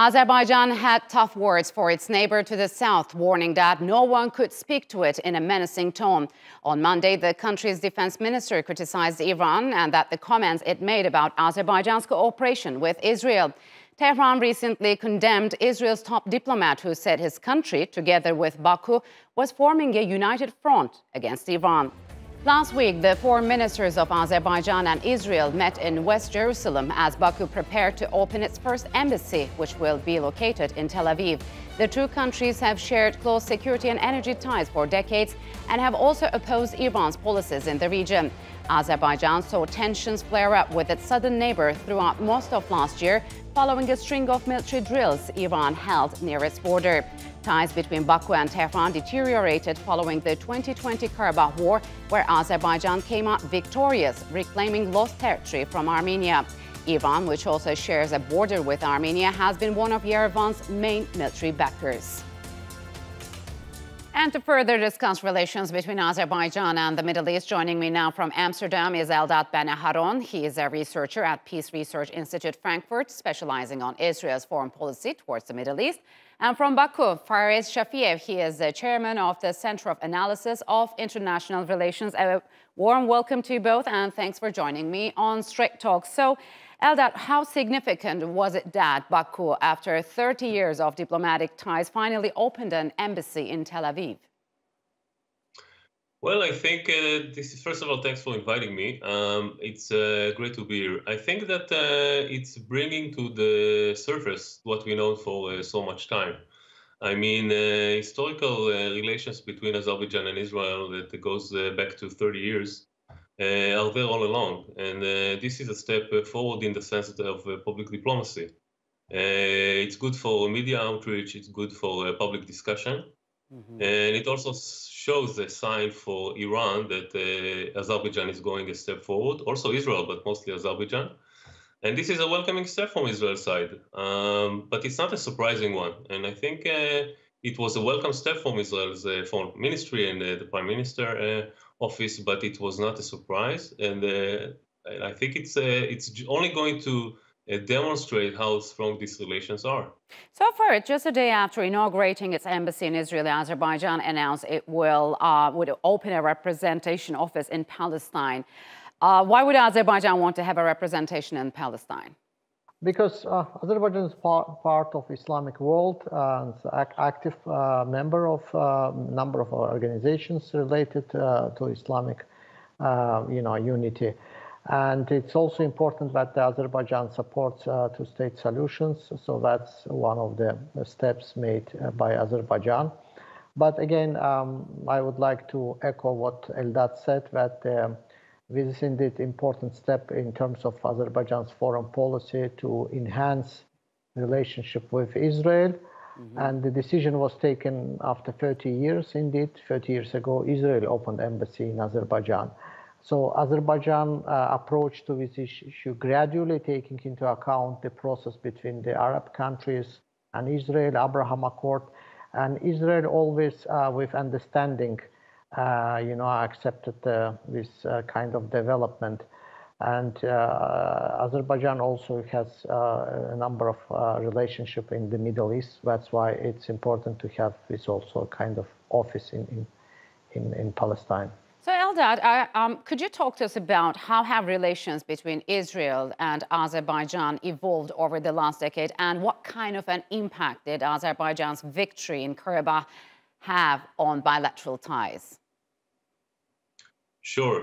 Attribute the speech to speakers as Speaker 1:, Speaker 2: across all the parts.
Speaker 1: Azerbaijan had tough words for its neighbor to the south, warning that no one could speak to it in a menacing tone. On Monday, the country's defense minister criticized Iran and that the comments it made about Azerbaijan's cooperation with Israel. Tehran recently condemned Israel's top diplomat, who said his country, together with Baku, was forming a united front against Iran. Last week, the foreign ministers of Azerbaijan and Israel met in West Jerusalem as Baku prepared to open its first embassy, which will be located in Tel Aviv. The two countries have shared close security and energy ties for decades and have also opposed Iran's policies in the region. Azerbaijan saw tensions flare up with its southern neighbor throughout most of last year, following a string of military drills Iran held near its border. Ties between Baku and Tehran deteriorated following the 2020 Karabakh war, where Azerbaijan came out victorious, reclaiming lost territory from Armenia. Iran, which also shares a border with Armenia, has been one of Yerevan's main military backers. And to further discuss relations between Azerbaijan and the Middle East, joining me now from Amsterdam is Eldad Ben-Aharon. He is a researcher at Peace Research Institute Frankfurt, specializing on Israel's foreign policy towards the Middle East. And from Baku, Fariz Shafiev, he is the chairman of the Center of Analysis of International Relations. A warm welcome to you both, and thanks for joining me on Straight Talk. So, Eldad, how significant was it that Baku, after 30 years of diplomatic ties, finally opened an embassy in Tel Aviv?
Speaker 2: Well, I think first of all, thanks for inviting me. It's great to be here. I think that it's bringing to the surface what we know for so much time. I mean, historical relations between Azerbaijan and Israel that goes back to 30 years are there all along. And this is a step forward in the sense of public diplomacy. It's good for media outreach. It's good for public discussion. Mm-hmm. And it also shows a sign for Iran that Azerbaijan is going a step forward, also Israel, but mostly Azerbaijan. And this is a welcoming step from Israel's side, but it's not a surprising one. And I think it was a welcome step from Israel's foreign ministry and the prime minister office, but it was not a surprise. And I think it's only going to demonstrate how strong these relations are.
Speaker 1: So far, just a day after inaugurating its embassy in Israel, Azerbaijan announced it would open a representation office in Palestine. Why would Azerbaijan want to have a representation in Palestine?
Speaker 3: Because Azerbaijan is part of Islamic world and active member of number of organizations related to Islamic, unity. And it's also important that Azerbaijan supports two-state solutions. So that's one of the steps made by Azerbaijan. But again, I would like to echo what Eldad said, that this is indeed an important step in terms of Azerbaijan's foreign policy to enhance relationship with Israel. Mm-hmm. And the decision was taken after 30 years. Indeed, 30 years ago, Israel opened embassy in Azerbaijan. So Azerbaijan approach to this issue gradually taking into account the process between the Arab countries and Israel, Abraham Accord, and Israel always with understanding, accepted this kind of development. And Azerbaijan also has a number of relationship in the Middle East. That's why it's important to have this also kind of office in Palestine.
Speaker 1: So Eldad, could you talk to us about how have relations between Israel and Azerbaijan evolved over the last decade, and what kind of an impact did Azerbaijan's victory in Karabakh have on bilateral ties?
Speaker 2: Sure.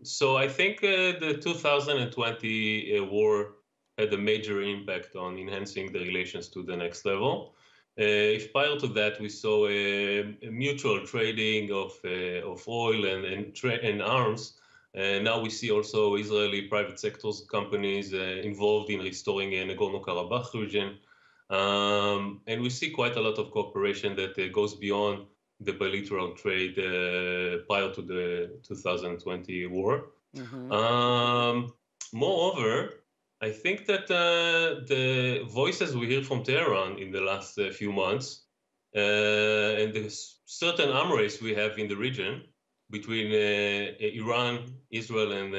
Speaker 2: So I think the 2020 war had a major impact on enhancing the relations to the next level. If prior to that we saw a mutual trading of oil and arms, now we see also Israeli private sectors companies involved in restoring Nagorno-Karabakh region, and we see quite a lot of cooperation that goes beyond the bilateral trade prior to the 2020 war. Mm-hmm. Moreover, I think that the voices we hear from Tehran in the last few months and the certain arm race we have in the region between Iran, Israel, and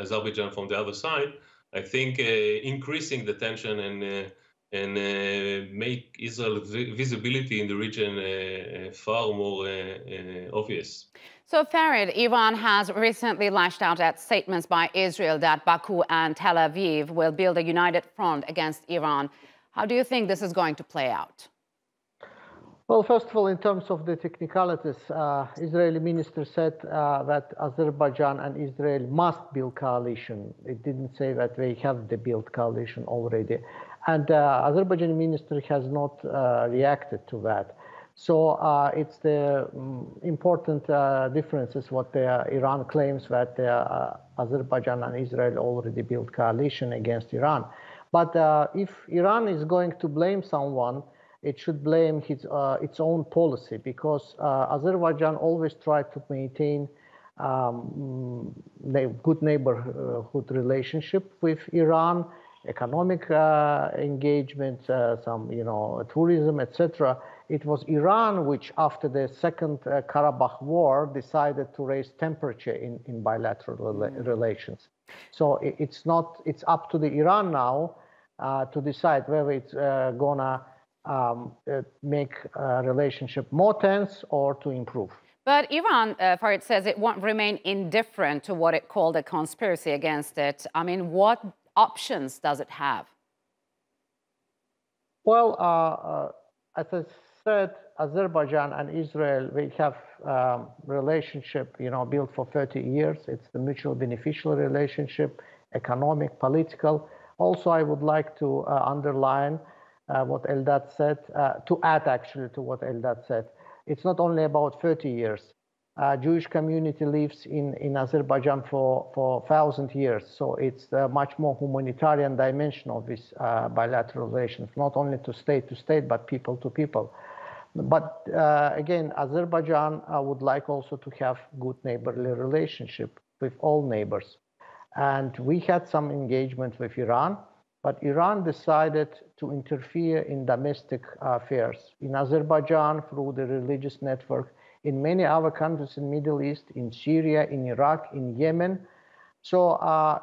Speaker 2: Azerbaijan from the other side, I think increasing the tension and and make Israel's visibility in the region far more obvious.
Speaker 1: So, Farid, Iran has recently lashed out at statements by Israel that Baku and Tel Aviv will build a united front against Iran. How do you think this is going to play out?
Speaker 3: Well, first of all, in terms of the technicalities, Israeli minister said that Azerbaijan and Israel must build coalition. It didn't say that they have the built coalition already. And Azerbaijani minister has not reacted to that. So it's the important differences what Iran claims that Azerbaijan and Israel already built coalition against Iran. But if Iran is going to blame someone, it should blame its own policy, because Azerbaijan always tried to maintain good neighborhood relationship with Iran, economic engagement, some tourism, etc. It was Iran which, after the second Karabakh war, decided to raise temperature in bilateral relations. So it's up to the Iran now to decide whether it's gonna make a relationship more tense or to improve.
Speaker 1: But Iran, Farid, says it won't remain indifferent to what it called a conspiracy against it. I mean, what options does it have?
Speaker 3: Well, as I said, Azerbaijan and Israel, they have relationship, built for 30 years. It's the mutual beneficial relationship, economic, political. Also, I would like to underline what Eldad said, to add actually to what Eldad said. It's not only about 30 years. Jewish community lives in Azerbaijan for 1,000 years. So it's a much more humanitarian dimension of this bilateral relations, not only to state, but people to people. But again, Azerbaijan would like also to have good neighborly relationship with all neighbors. And we had some engagement with Iran, but Iran decided to interfere in domestic affairs in Azerbaijan through the religious network, in many other countries in the Middle East, in Syria, in Iraq, in Yemen. So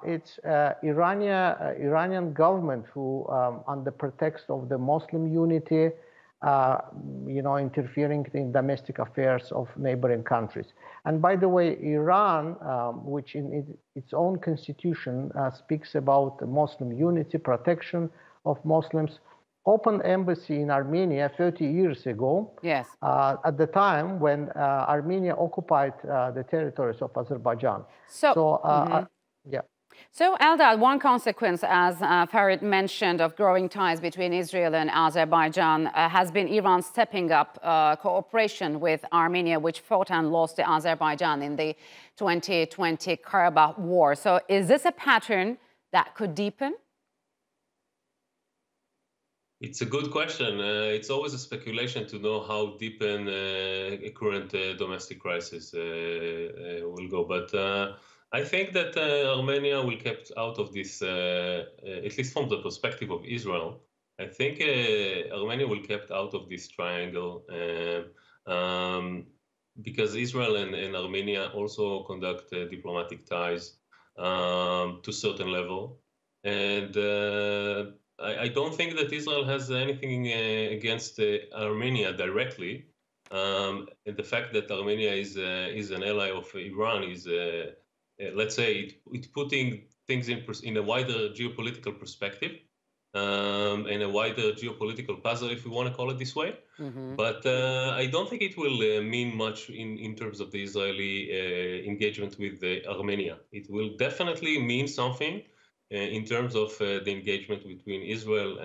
Speaker 3: it's Iranian government who, under pretext of the Muslim unity, interfering in domestic affairs of neighboring countries. And by the way, Iran, which in its own constitution speaks about Muslim unity, protection of Muslims, opened embassy in Armenia 30 years ago.
Speaker 1: Yes.
Speaker 3: At the time when Armenia occupied the territories of Azerbaijan. Yeah.
Speaker 1: So, Eldad, one consequence, as Farid mentioned, of growing ties between Israel and Azerbaijan has been Iran stepping up cooperation with Armenia, which fought and lost to Azerbaijan in the 2020 Karabakh war. So is this a pattern that could deepen?
Speaker 2: It's a good question. It's always a speculation to know how deep a current domestic crisis will go. But I think that Armenia will kept out of this, at least from the perspective of Israel. I think Armenia will kept out of this triangle because Israel and Armenia also conduct diplomatic ties to a certain level. And I don't think that Israel has anything against Armenia directly. And the fact that Armenia is an ally of Iran is, let's say, it's putting things in a wider geopolitical perspective, and a wider geopolitical puzzle, if we want to call it this way. Mm-hmm. But I don't think it will mean much in terms of the Israeli engagement with Armenia. It will definitely mean something in terms of the engagement between Israel,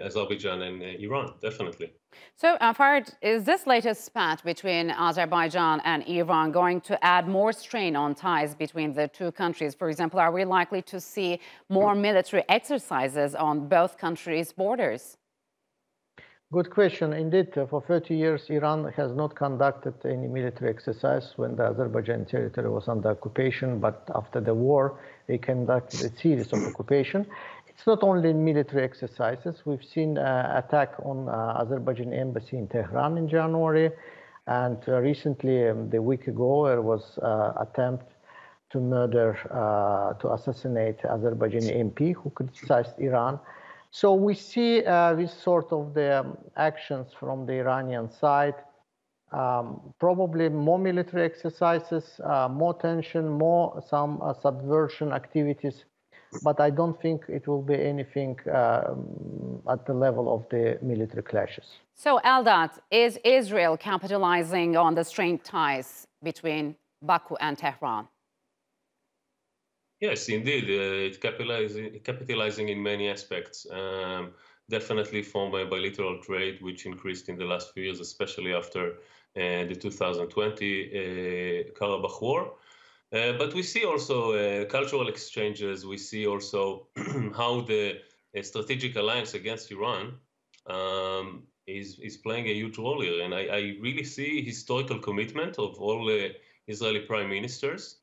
Speaker 2: Azerbaijan, and Iran, definitely.
Speaker 1: So, Farid, is this latest spat between Azerbaijan and Iran going to add more strain on ties between the two countries? For example, are we likely to see more military exercises on both countries' borders?
Speaker 3: Good question. Indeed, for 30 years, Iran has not conducted any military exercise when the Azerbaijan territory was under occupation, but after the war, they conducted a series of occupation. It's not only military exercises. We've seen an attack on Azerbaijan embassy in Tehran in January, and recently, the week ago, there was an attempt to murder, to assassinate Azerbaijani MP who criticized Iran. So we see this sort of the actions from the Iranian side, probably more military exercises, more tension, more some subversion activities, but I don't think it will be anything at the level of the military clashes.
Speaker 1: So, Eldad, is Israel capitalizing on the strained ties between Baku and Tehran?
Speaker 2: Yes, indeed. It's capitalizing in many aspects. Definitely from bilateral trade, which increased in the last few years, especially after the 2020 Karabakh war. But we see also cultural exchanges. We see also how the strategic alliance against Iran is playing a huge role here. And I really see historical commitment of all Israeli prime ministers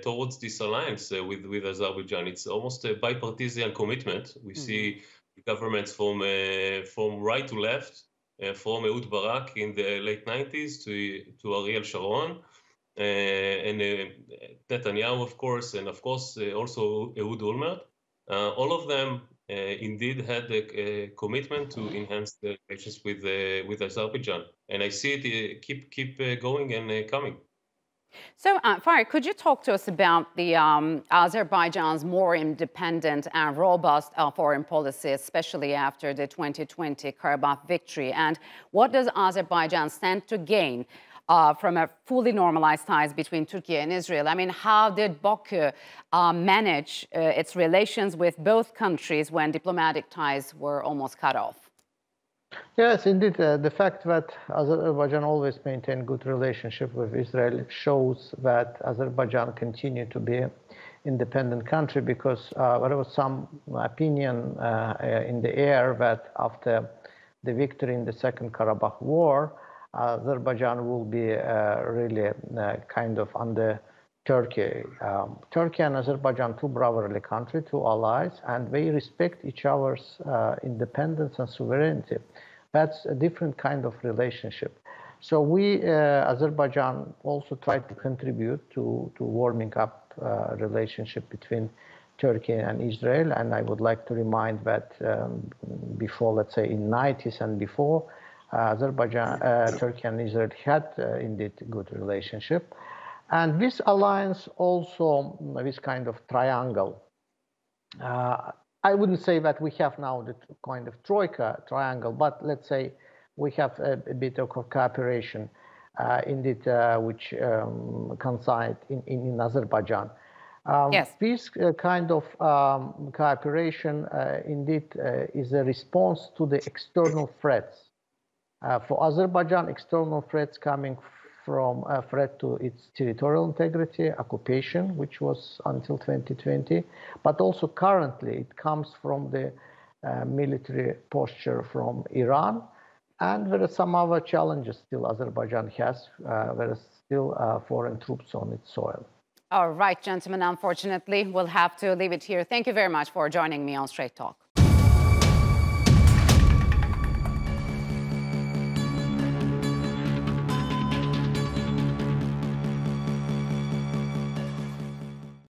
Speaker 2: towards this alliance with Azerbaijan. It's almost a bipartisan commitment. We see governments from right to left, from Ehud Barak in the late 90s to Ariel Sharon, and Netanyahu, of course, and of course also Ehud Olmert. All of them indeed had a commitment to enhance the relations with Azerbaijan, and I see it keep going and coming.
Speaker 1: So, Farid, could you talk to us about the Azerbaijan's more independent and robust foreign policy, especially after the 2020 Karabakh victory? And what does Azerbaijan stand to gain from a fully normalized ties between Turkey and Israel? I mean, how did Baku manage its relations with both countries when diplomatic ties were almost cut off?
Speaker 3: Yes, indeed. The fact that Azerbaijan always maintained good relationship with Israel shows that Azerbaijan continued to be an independent country, because there was some opinion in the air that after the victory in the Second Karabakh War, Azerbaijan will be really kind of under Turkey. Turkey and Azerbaijan, two brotherly countries, two allies, and they respect each other's independence and sovereignty. That's a different kind of relationship. So we, Azerbaijan, also tried to contribute to warming up relationship between Turkey and Israel. And I would like to remind that before, let's say in 90s and before, Turkey and Israel had indeed good relationship. And this alliance also, this kind of triangle, I wouldn't say that we have now the kind of troika triangle, but let's say we have a bit of cooperation indeed, which coincide in Azerbaijan.
Speaker 1: Yes.
Speaker 3: This kind of cooperation indeed is a response to the external threats. For Azerbaijan, external threats coming from a threat to its territorial integrity, occupation, which was until 2020, but also currently it comes from the military posture from Iran. And there are some other challenges still Azerbaijan has. There are still foreign troops on its soil.
Speaker 1: All right, gentlemen, unfortunately, we'll have to leave it here. Thank you very much for joining me on Straight Talk.